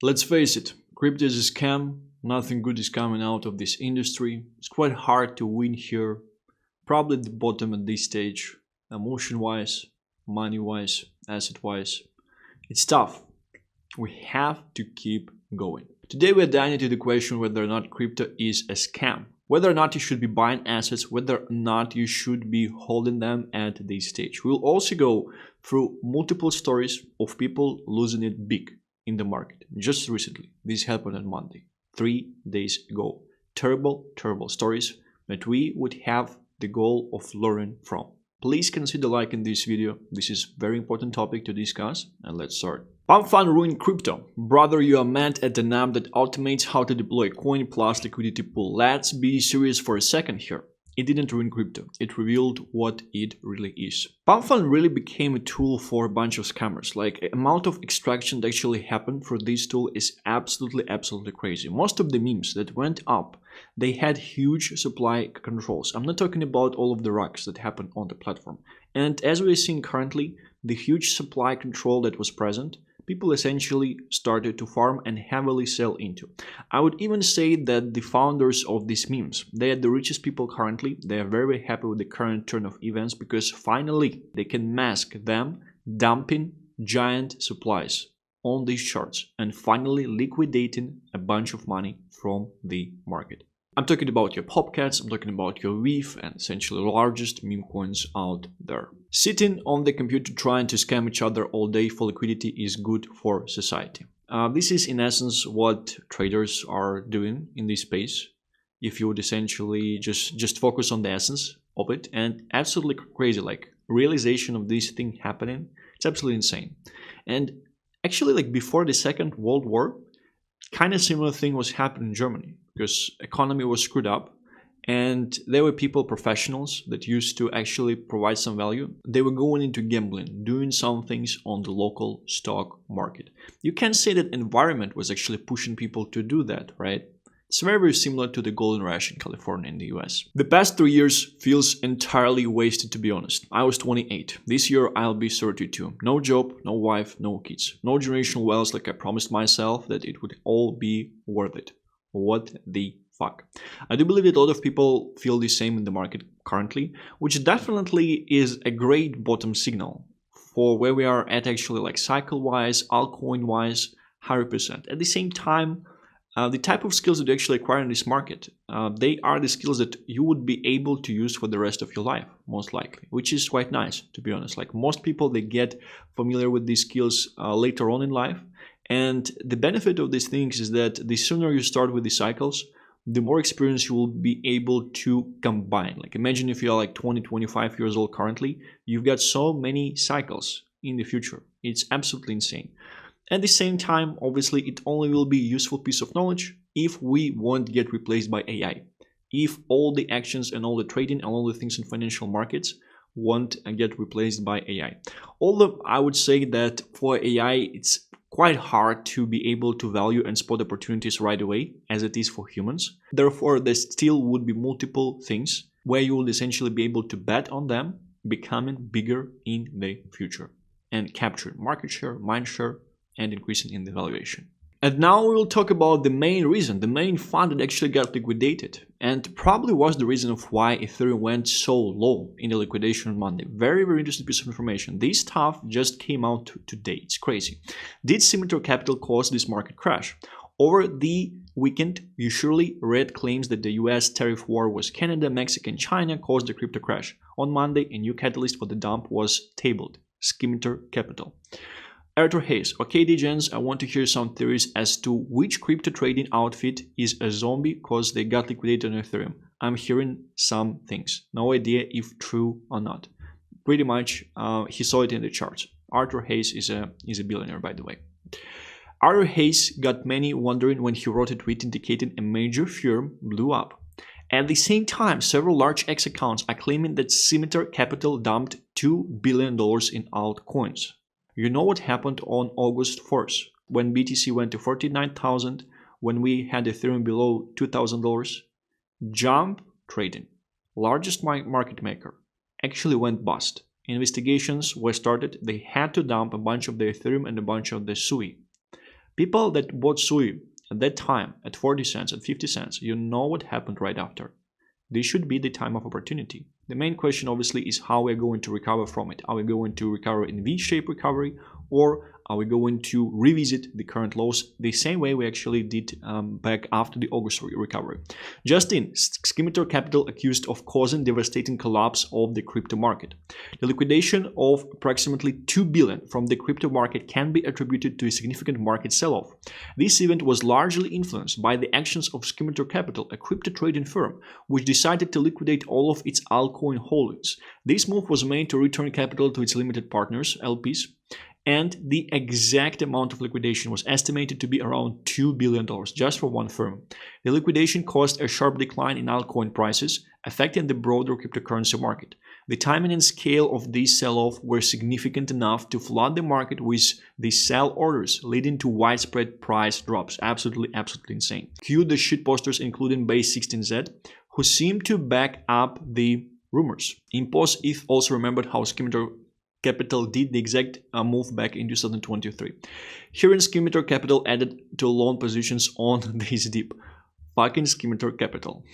Let's face it, crypto is a scam. Nothing good is coming out of this industry. It's quite hard to win here. Probably at the bottom at this stage, emotion-wise, money-wise, asset-wise. It's tough. We have to keep going. Today we're diving into the question whether or not crypto is a scam. Whether or not you should be buying assets, whether or not you should be holding them at this stage. We'll also go through multiple stories of people losing it big in the market. Just recently, this happened on Monday, 3 days ago. Terrible, terrible stories that we would have the goal of learning from. Please consider liking this video. This is a very important topic to discuss, and let's start. Pump fund ruined crypto. Brother, you are mad at an app that automates how to deploy a coin plus liquidity pool. Let's be serious for a second here. It didn't ruin crypto. It revealed what it really is. Pump fund really became a tool for a bunch of scammers. Like, the amount of extraction that actually happened for this tool is absolutely crazy. Most of the memes that went up, they had huge supply controls. I'm not talking about all of the rocks that happened on the platform. And as we're seeing currently, the huge supply control that was present, people essentially started to farm and heavily sell into. I would even say that the founders of these memes, they are the richest people currently. They are very happy with the current turn of events because finally they can mask them dumping giant supplies on these charts and finally liquidating a bunch of money from the market. I'm talking about your Popcats, I'm talking about your WEEF and essentially the largest meme coins out there. Sitting on the computer trying to scam each other all day for liquidity is good for society. This is in essence what traders are doing in this space. If you would essentially just focus on the essence of it, and absolutely crazy, like realization of this thing happening, it's absolutely insane. And actually, like before the Second World War, kind of similar thing was happening in Germany because economy was screwed up and there were people, professionals that used to actually provide some value. They were going into gambling, doing some things on the local stock market. You can say that environment was actually pushing people to do that, right? It's very similar to the golden rush in California in the US. The past 3 years feels entirely wasted, to be honest. I was 28. This year I'll be 32. No job, no wife, no kids. No generational wealth like I promised myself that it would all be worth it. What the fuck? I do believe that a lot of people feel the same in the market currently, which definitely is a great bottom signal for where we are at actually, like cycle-wise, altcoin-wise, 100%. At the same time, the type of skills that you actually acquire in this market, they are the skills that you would be able to use for the rest of your life, most likely, which is quite nice, to be honest. Like most people, they get familiar with these skills later on in life. And the benefit of these things is that the sooner you start with the cycles, the more experience you will be able to combine. Like imagine if you're like 20, 25 years old currently, you've got so many cycles in the future. It's absolutely insane. At the same time, obviously, it only will be a useful piece of knowledge if we won't get replaced by AI. If all the actions and all the trading and all the things in financial markets won't get replaced by AI. Although I would say that for AI, it's quite hard to be able to value and spot opportunities right away as it is for humans. Therefore, there still would be multiple things where you will essentially be able to bet on them becoming bigger in the future and capture market share, mind share, and increasing in the valuation. And now we will talk about the main reason, the main fund that actually got liquidated, and probably was the reason of why Ethereum went so low in the liquidation on Monday. Very interesting piece of information. This stuff just came out today. It's crazy. Did Symmetry Capital cause this market crash? Over the weekend, you surely read claims that the US tariff war was Canada, Mexico, and China caused the crypto crash. On Monday, a new catalyst for the dump was tabled: Symmetry Capital. Arthur Hayes, okay DGens, I want to hear some theories as to which crypto trading outfit is a zombie cause they got liquidated on Ethereum. I'm hearing some things. No idea if true or not. Pretty much, he saw it in the charts. Arthur Hayes is a billionaire, by the way. Arthur Hayes got many wondering when he wrote a tweet indicating a major firm blew up. At the same time, several large X accounts are claiming that Symmetry Capital dumped $2 billion in altcoins. You know what happened on August 1st when BTC went to 49,000, when we had Ethereum below $2,000? Jump Trading, largest market maker, actually went bust. Investigations were started. They had to dump a bunch of the Ethereum and a bunch of the SUI. People that bought Sui at that time at 40 cents, at 50 cents, you know what happened right after. This should be the time of opportunity. The main question obviously is how we're going to recover from it. Are we going to recover in V-shaped recovery, or are we going to revisit the current lows the same way we actually did back after the August recovery? Just in, Scimitar Capital accused of causing devastating collapse of the crypto market. The liquidation of approximately 2 billion from the crypto market can be attributed to a significant market sell-off. This event was largely influenced by the actions of Scimitar Capital, a crypto trading firm, which decided to liquidate all of its altcoin holdings. This move was made to return capital to its limited partners, LPs, and the exact amount of liquidation was estimated to be around $2 billion just for one firm. The liquidation caused a sharp decline in altcoin prices, affecting the broader cryptocurrency market. The timing and scale of this sell-off were significant enough to flood the market with the sell orders, leading to widespread price drops. Absolutely insane. Cue the shitposters, including Base16Z, who seemed to back up the rumors. Impos ETH also remembered how Scimitar Capital did the exact move back in 2023. Here in Scimitar Capital added to long positions on this dip. Fucking Scimitar Capital.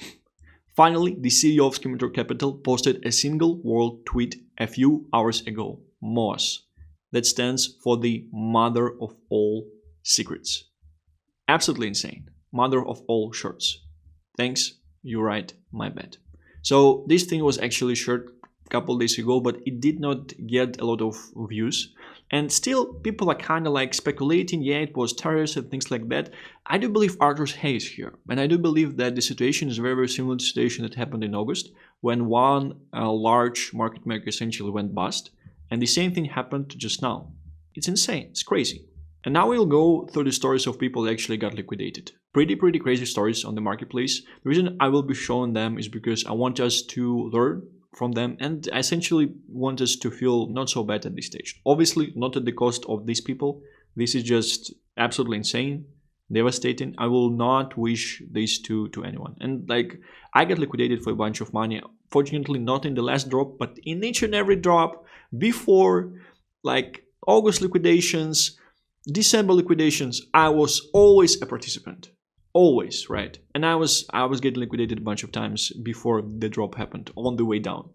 Finally, the CEO of Scimitar Capital posted a single word tweet a few hours ago. MOS. That stands for the mother of all secrets. Absolutely insane. Mother of all shorts. Thanks, you're right, my bad. So this thing was actually shared couple days ago, but it did not get a lot of views, and still people are kind of like speculating, yeah, it was tariffs and things like that. I do believe Arthur's haze here, and I do believe that the situation is very similar to the situation that happened in August when one large market maker essentially went bust, and the same thing happened just now. It's insane, it's crazy. And now we'll go through the stories of people that actually got liquidated. Pretty crazy stories on the marketplace. The reason I will be showing them is because I want us to learn from them, and I essentially want us to feel not so bad at this stage. Obviously not at the cost of these people. This is just absolutely insane, devastating. I will not wish this to anyone. And like, I got liquidated for a bunch of money, fortunately not in the last drop, but in each and every drop before, like August liquidations, December liquidations. I was always a participant. Always, right? And I was getting liquidated a bunch of times before the drop happened on the way down.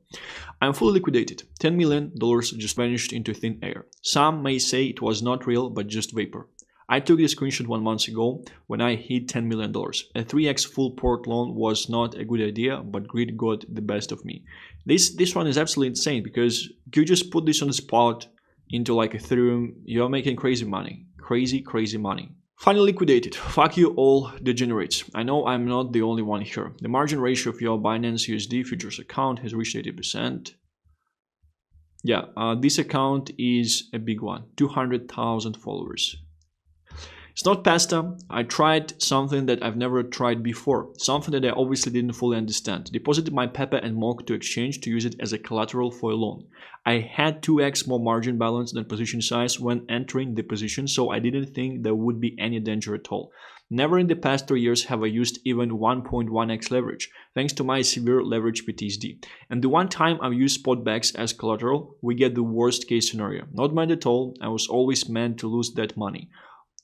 I'm fully liquidated. $10 million just vanished into thin air. Some may say it was not real, but just vapor. I took this screenshot 1 month ago when I hit $10 million. A 3x full port loan was not a good idea, but greed got the best of me. This one is absolutely insane, because you just put this on the spot into like Ethereum, you're making crazy money. Crazy money. Finally liquidated. Fuck you all degenerates. I know I'm not the only one here. The margin ratio of your Binance USD futures account has reached 80%. Yeah, this account is a big one. 200,000 followers. It's not pasta. I tried something that I've never tried before. Something that I obviously didn't fully understand. Deposited my Pepe and Mock to exchange to use it as a collateral for a loan. I had 2x more margin balance than position size when entering the position, so I didn't think there would be any danger at all. Never in the past 3 years have I used even 1.1x leverage, thanks to my severe leverage PTSD. And the one time I've used spot backs as collateral, we get the worst case scenario. Not mad at all, I was always meant to lose that money.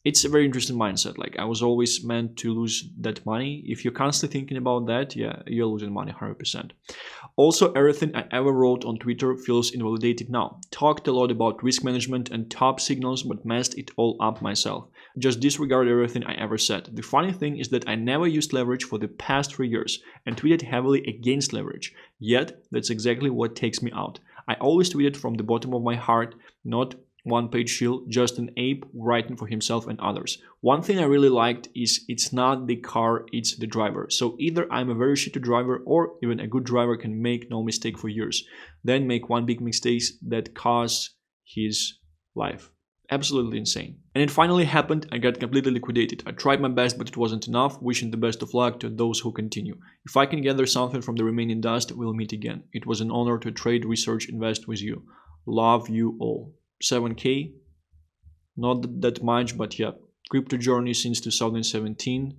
It's a very interesting mindset. Like, I was always meant to lose that money. If you're constantly thinking about that, yeah, you're losing money 100%. Also, everything I ever wrote on Twitter feels invalidated now. Talked a lot about risk management and top signals, but messed it all up myself. Just disregard everything I ever said. The funny thing is that I never used leverage for the past 3 years and tweeted heavily against leverage. Yet, that's exactly what takes me out. I always tweeted from the bottom of my heart, not one-page shield, just an ape writing for himself and others. One thing I really liked is it's not the car, it's the driver. So either I'm a very shitty driver, or even a good driver can make no mistake for years, then make one big mistake that costs his life. Absolutely insane. And it finally happened. I got completely liquidated. I tried my best, but it wasn't enough. Wishing the best of luck to those who continue. If I can gather something from the remaining dust, we'll meet again. It was an honor to trade, research, invest with you. Love you all. 7k, not that much, but yeah, crypto journey since 2017,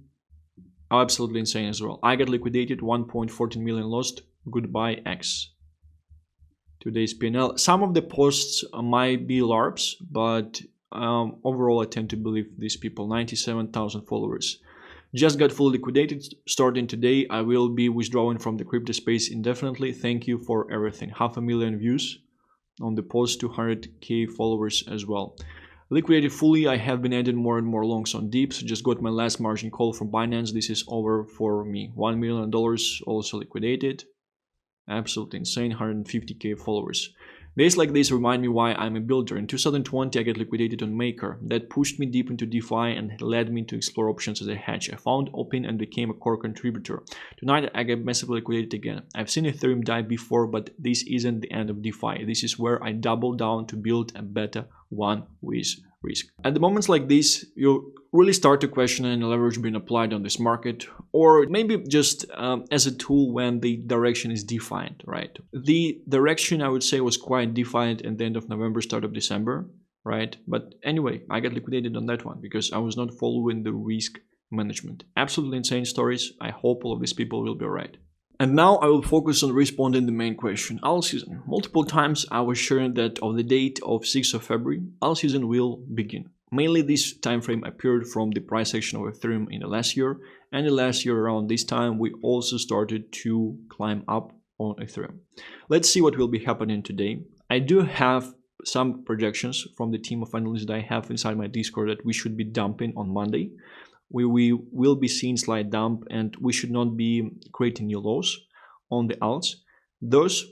absolutely insane as well. I got liquidated, 1.14 million lost. Goodbye X. Today's PNL. Some of the posts might be LARPs, but overall I tend to believe these people. 97,000 followers. Just got fully liquidated starting today. I will be withdrawing from the crypto space indefinitely. Thank you for everything. 500,000 views on the post, 200k followers as well. Liquidated fully. I have been adding more and more longs on dips. Just got my last margin call from Binance. This is over for me. $1 million also liquidated. Absolutely insane. 150k followers. Days like this remind me why I'm a builder. In 2020, I got liquidated on Maker. That pushed me deep into DeFi and led me to explore options as a hedge. I found Open and became a core contributor. Tonight, I got massively liquidated again. I've seen Ethereum die before, but this isn't the end of DeFi. This is where I double down to build a better one with risk. At the moments like this, you really start to question any leverage being applied on this market, or maybe just as a tool when the direction is defined, right? The direction, I would say, was quite defined at the end of November, start of December, right? But anyway, I got liquidated on that one because I was not following the risk management. Absolutely insane stories. I hope all of these people will be right. And now I will focus on responding the main question, ALTSEASON. Multiple times I was sharing that on the date of 6th of February, ALTSEASON will begin. Mainly this time frame appeared from the price action of Ethereum in the last year, and the last year around this time we also started to climb up on Ethereum. Let's see what will be happening today. I do have some projections from the team of analysts that I have inside my Discord that we should be dumping on Monday. We will be seeing slight dump and we should not be creating new lows on the alts. Those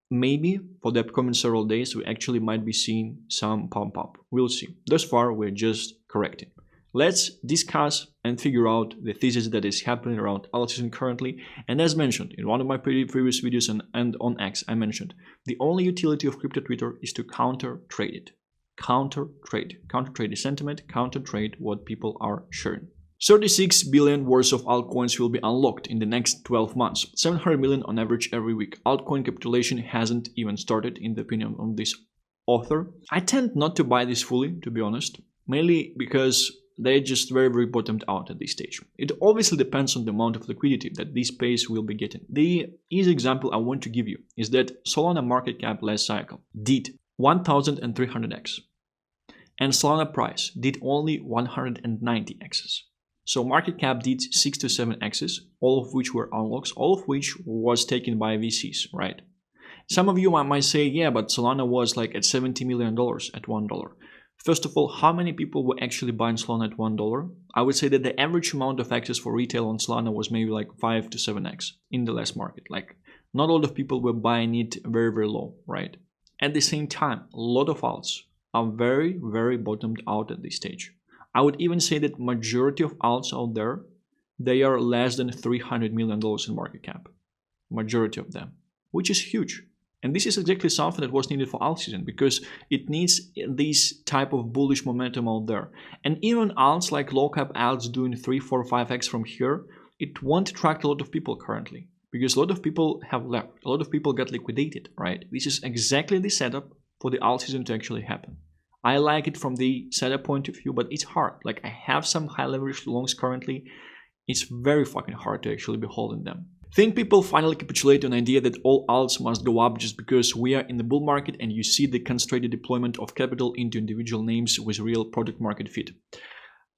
maybe for the upcoming several days we actually might be seeing some pump up. We'll see. Thus far we're just correcting. Let's discuss and figure out the thesis that is happening around ALTSEASON currently. And as mentioned in one of my previous videos and on X, I mentioned the only utility of crypto Twitter is to counter trade it. Counter trade the sentiment, counter trade what people are sharing. 36 billion worth of altcoins will be unlocked in the next 12 months, 700 million on average every week. Altcoin capitulation hasn't even started, in the opinion of this author. I tend not to buy this fully, to be honest, mainly because they're just very bottomed out at this stage. It obviously depends on the amount of liquidity that this space will be getting. The easy example I want to give you is that Solana market cap last cycle did 1300x, and Solana price did only 190x's. So market cap did 6 to 7x's, all of which were unlocks, all of which was taken by VCs, right? Some of you might say, yeah, but Solana was like at $70 million at $1. First of all, how many people were actually buying Solana at $1? I would say that the average amount of access for retail on Solana was maybe like 5 to 7x in the last market. Like not a lot of people were buying it very low, right? At the same time, a lot of alts are very bottomed out at this stage. I would even say that majority of alts out there, they are less than $300 million in market cap. Majority of them, which is huge. And this is exactly something that was needed for ALTSEASON because it needs this type of bullish momentum out there. And even alts like low cap alts doing 3, 4, 5x from here, it won't attract a lot of people currently because a lot of people have left. A lot of people got liquidated, right? This is exactly the setup for the ALTSEASON to actually happen. I like it from the setup point of view, but it's hard. Like I have some high leverage longs currently. It's very fucking hard to actually be holding them. Think people finally capitulate on the idea that all alts must go up just because we are in the bull market and you see the concentrated deployment of capital into individual names with real product market fit.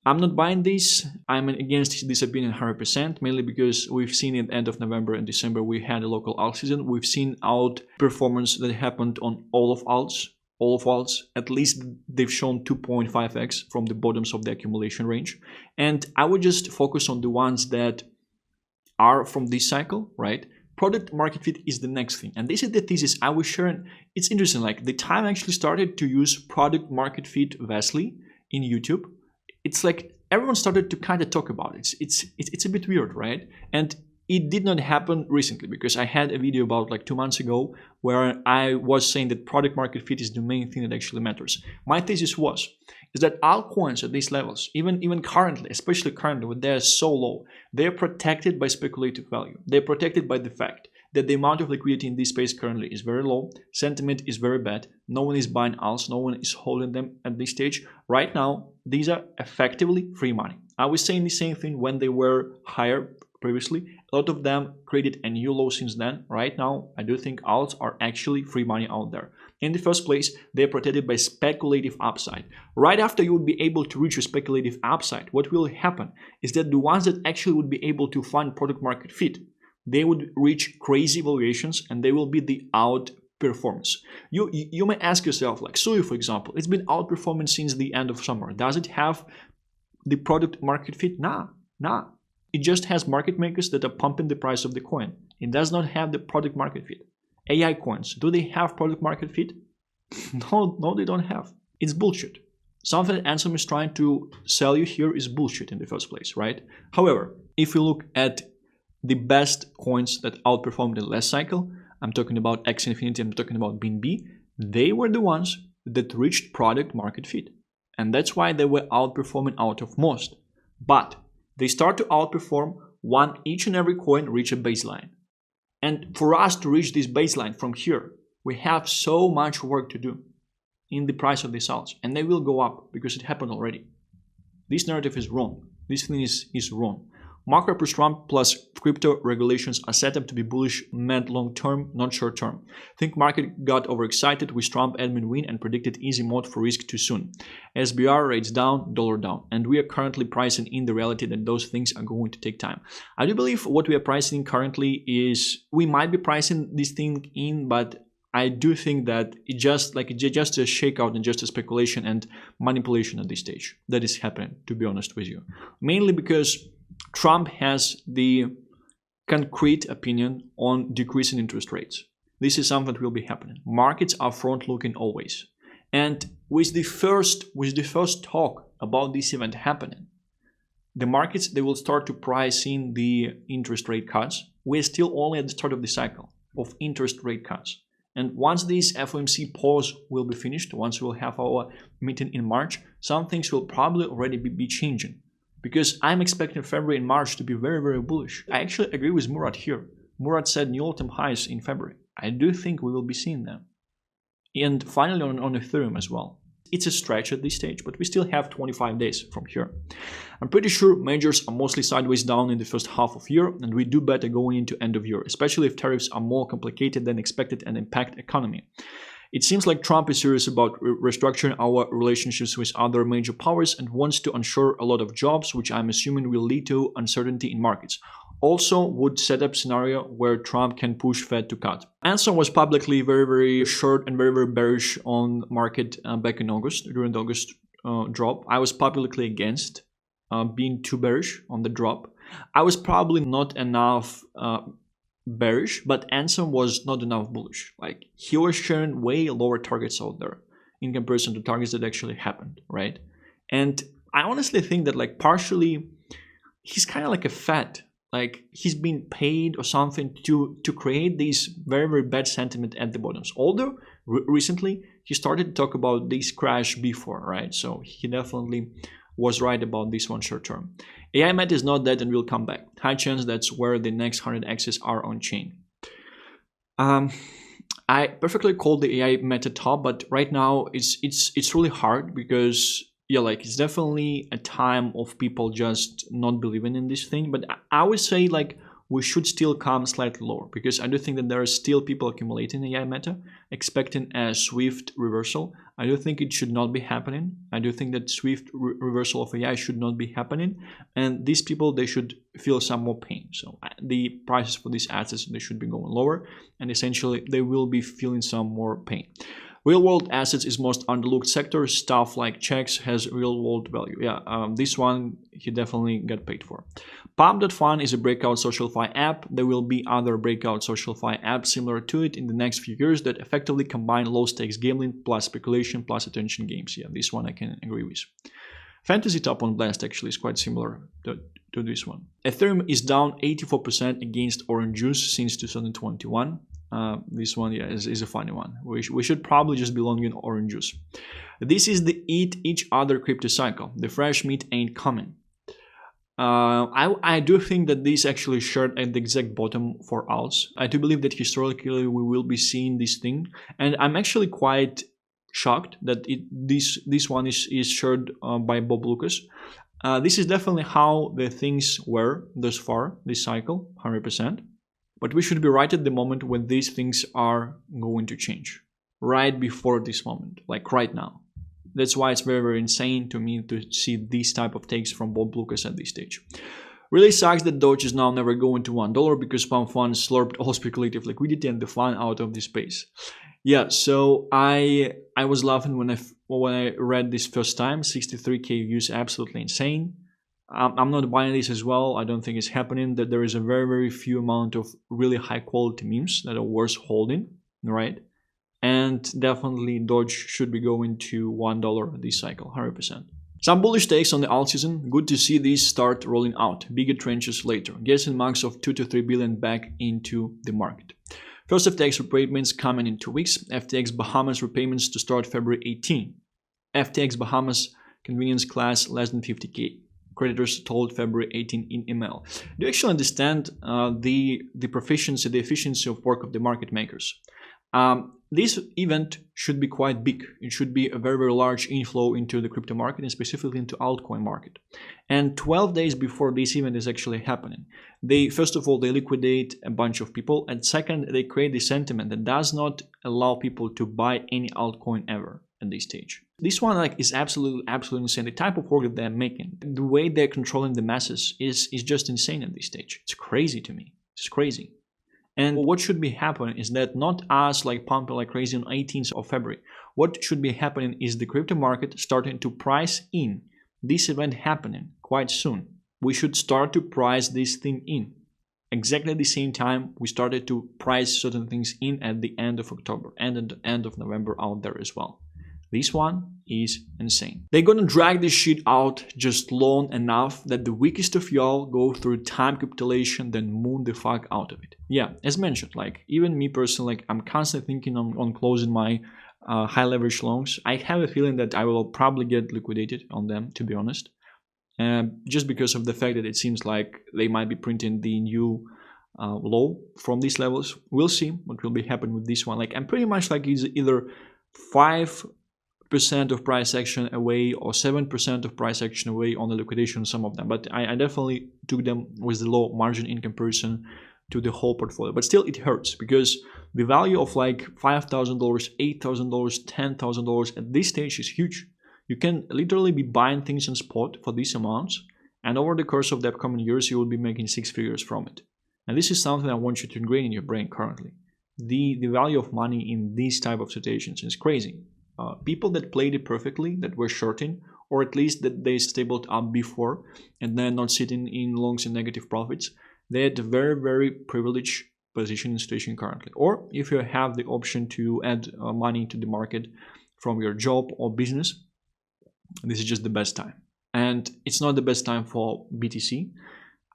I'm not buying this. I'm against this opinion 100%, mainly because we've seen at the end of November and December we had a local ALTSEASON. We've seen out performance that happened on all of alts. At least they've shown 2.5x from the bottoms of the accumulation range. And I would just focus on the ones that are from this cycle, right? Product market fit is the next thing. And this is the thesis I was sharing. It's interesting, like the time I actually started to use product market fit vastly in YouTube, it's like everyone started to kind of talk about it. It's a bit weird, right? And it did not happen recently because I had a video about like 2 months ago where I was saying that product market fit is the main thing that actually matters. My thesis is that altcoins at these levels, even currently, especially currently when they're so low, they're protected by speculative value. They're protected by the fact that the amount of liquidity in this space currently is very low, sentiment is very bad, no one is buying alts, no one is holding them at this stage. Right now, these are effectively free money. I was saying the same thing when they were higher previously. A lot of them created a new low since then. Right now, I do think alts are actually free money out there. In the first place, they're protected by speculative upside. Right after you would be able to reach a speculative upside, what will happen is that the ones that actually would be able to find product market fit, they would reach crazy valuations and they will be the outperformance. You may ask yourself, like Sui, for example, it's been outperforming since the end of summer. Does it have the product market fit? Nah. It just has market makers that are pumping the price of the coin. It does not have the product market fit. AI coins, do they have product market fit? No, they don't have. It's bullshit. Something that Ansem is trying to sell you here is bullshit in the first place, right? However, if you look at the best coins that outperformed the last cycle, I'm talking about X Infinity, I'm talking about BNB, they were the ones that reached product market fit. And that's why they were outperforming out of most. But they start to outperform when each and every coin reach a baseline. And for us to reach this baseline from here, we have so much work to do in the price of these alts. And they will go up because it happened already. This narrative is wrong. This thing is wrong. Macro plus Trump plus crypto regulations are set up to be bullish meant long term, not short term. I think market got overexcited with Trump admin win and predicted easy mode for risk too soon. SBR rates down, dollar down, and we are currently pricing in the reality that those things are going to take time. I do believe what we are pricing currently is we might be pricing this thing in, but I do think that it's just a shakeout and just a speculation and manipulation at this stage that is happening, to be honest with you. Mainly because Trump has the concrete opinion on decreasing interest rates. This is something that will be happening. Markets are front-looking always. And with the first talk about this event happening, the markets, they will start to price in the interest rate cuts. We're still only at the start of the cycle of interest rate cuts. And once this FOMC pause will be finished, once we'll have our meeting in March, some things will probably already be changing. Because I'm expecting February and March to be very, very bullish. I actually agree with Murat here. Murat said new all-time highs in February. I do think we will be seeing them. And finally on Ethereum as well. It's a stretch at this stage, but we still have 25 days from here. I'm pretty sure majors are mostly sideways down in the first half of year, and we do better going into end of year, especially if tariffs are more complicated than expected and impact economy. It seems like Trump is serious about restructuring our relationships with other major powers and wants to ensure a lot of jobs, which I'm assuming will lead to uncertainty in markets. Also would set up scenario where Trump can push Fed to cut. Ansem was publicly very, very short and very, very bearish on market back in August, during the August drop. I was publicly against being too bearish on the drop. I was probably not enough bearish, but Ansem was not enough bullish. Like, he was sharing way lower targets out there in comparison to targets that actually happened, right? And I honestly think that, like, partially he's kind of like a Fed. Like, he's been paid or something to create this very, very bad sentiment at the bottoms. Although recently he started to talk about this crash before, right? So he definitely was right about this one short term. AI Meta is not dead and will come back. High chance that's where the next 100 X's are on chain. I perfectly called the AI Meta top, but right now it's really hard because yeah, like, it's definitely a time of people just not believing in this thing. But I would say, like, we should still come slightly lower, because I do think that there are still people accumulating AI Meta, expecting a swift reversal. I do think it should not be happening. I do think that swift reversal of AI should not be happening, and these people, they should feel some more pain. So the prices for these assets, they should be going lower, and essentially they will be feeling some more pain. Real world assets is most underlooked sector. Stuff like checks has real world value. Yeah, this one he definitely got paid for. Pump.fun is a breakout SocialFi app. There will be other breakout SocialFi apps similar to it in the next few years that effectively combine low stakes gambling plus speculation plus attention games. Yeah, this one I can agree with. Fantasy top on Blast actually is quite similar to this one. Ethereum is down 84% against orange juice since 2021. This one, yeah, is a funny one. We should probably just be long in orange juice. This is the eat each other crypto cycle. The fresh meat ain't coming. I do think that this actually shared at the exact bottom for alts. I do believe that historically we will be seeing this thing, and I'm actually quite shocked that this one is shared by Bob Lucas. This is definitely how the things were thus far, this cycle, 100%. But we should be right at the moment when these things are going to change. Right before this moment, like right now. That's why it's very, very insane to me to see these type of takes from Bob Lucas at this stage. Really sucks that Doge is now never going to $1 because Pump Fund slurped all speculative liquidity and the fun out of this space. Yeah, so I was laughing when I read this first time. 63k views, absolutely insane. I'm not buying this as well. I don't think it's happening. That there is a very, very few amount of really high quality memes that are worth holding, right? And definitely Doge should be going to $1 this cycle, 100%. Some bullish takes on the alt season. Good to see these start rolling out. Bigger tranches later. Guessing max of 2 to 3 billion back into the market. First FTX repayments coming in 2 weeks. FTX Bahamas repayments to start February 18. FTX Bahamas convenience class less than 50k. Creditors told February 18 in email. Do you actually understand the proficiency, the efficiency of work of the market makers? This event should be quite big. It should be a very, very large inflow into the crypto market and specifically into altcoin market. And 12 days before this event is actually happening, first of all, they liquidate a bunch of people, and second, they create this sentiment that does not allow people to buy any altcoin ever at this stage. This one is absolutely insane. The type of work that they're making, the way they're controlling the masses is just insane at this stage. It's crazy to me. It's crazy. And what should be happening is that not us pumping like crazy on 18th of February. What should be happening is the crypto market starting to price in this event happening quite soon. We should start to price this thing in. Exactly at the same time we started to price certain things in at the end of October and at the end of November out there as well. This one is insane. They're gonna drag this shit out just long enough that the weakest of y'all go through time capitulation, then moon the fuck out of it. Yeah, as mentioned, even me personally, I'm constantly thinking on closing my high leverage longs. I have a feeling that I will probably get liquidated on them, to be honest. Just because of the fact that it seems like they might be printing the new low from these levels. We'll see what will be happening with this one. I'm pretty much it's either 5% of price action away or 7% of price action away on the liquidation, some of them, but I definitely took them with the low margin in comparison to the whole portfolio. But still it hurts because the value of $5,000, $8,000, $10,000 at this stage is huge. You can literally be buying things on spot for these amounts, and over the course of the upcoming years you will be making 6 figures from it. And this is something I want you to ingrain in your brain currently. The value of money in these type of situations is crazy. People that played it perfectly, that were shorting, or at least that they stabled up before and then not sitting in longs and negative profits, they had a very, very privileged position and situation currently. Or if you have the option to add money to the market from your job or business, this is just the best time. And it's not the best time for BTC.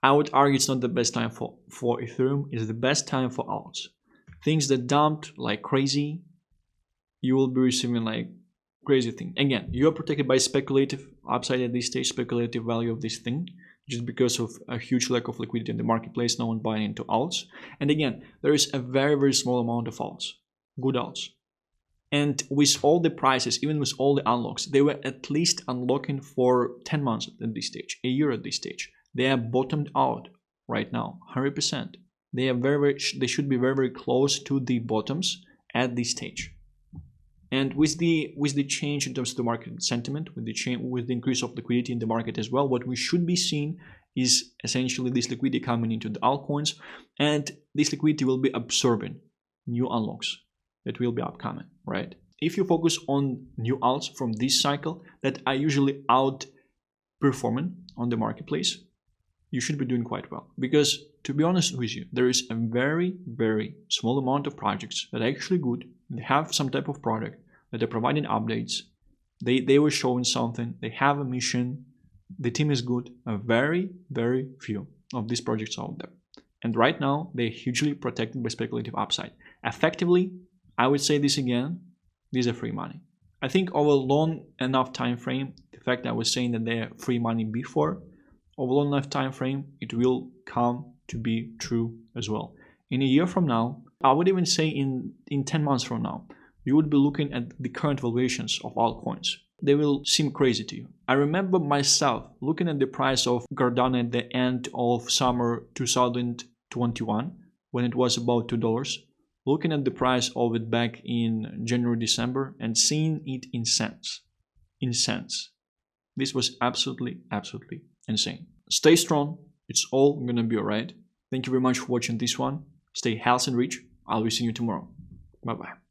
I would argue it's not the best time for Ethereum. It's the best time for alts. Things that dumped like crazy, you will be receiving crazy thing. Again, you are protected by speculative upside at this stage, speculative value of this thing, just because of a huge lack of liquidity in the marketplace, no one buying into alts. And again, there is a very, very small amount of alts, good alts. And with all the prices, even with all the unlocks, they were at least unlocking for 10 months at this stage, a year at this stage. They are bottomed out right now, 100%. They should be very, very close to the bottoms at this stage. And with the change in terms of the market sentiment, with the increase of liquidity in the market as well, what we should be seeing is essentially this liquidity coming into the altcoins, and this liquidity will be absorbing new unlocks that will be upcoming, right? If you focus on new alts from this cycle that are usually outperforming on the marketplace, you should be doing quite well. Because to be honest with you, there is a very, very small amount of projects that are actually good. They have some type of product that are providing updates. They were showing something. They have a mission. The team is good. A very, very few of these projects out there. And right now, they're hugely protected by speculative upside. Effectively, I would say this again, these are free money. I think over a long enough time frame, the fact that I was saying that they are free money before, over a long enough time frame, it will come to be true as well. In a year from now, I would even say in 10 months from now, you would be looking at the current valuations of altcoins they will seem crazy to you. I remember myself looking at the price of Cardano at the end of summer 2021 when it was about $2, looking at the price of it back in January, December, and seeing it in cents. In cents. This was absolutely insane. Stay strong. It's all gonna be alright. Thank you very much for watching this one. Stay healthy and rich. I'll be seeing you tomorrow. Bye bye.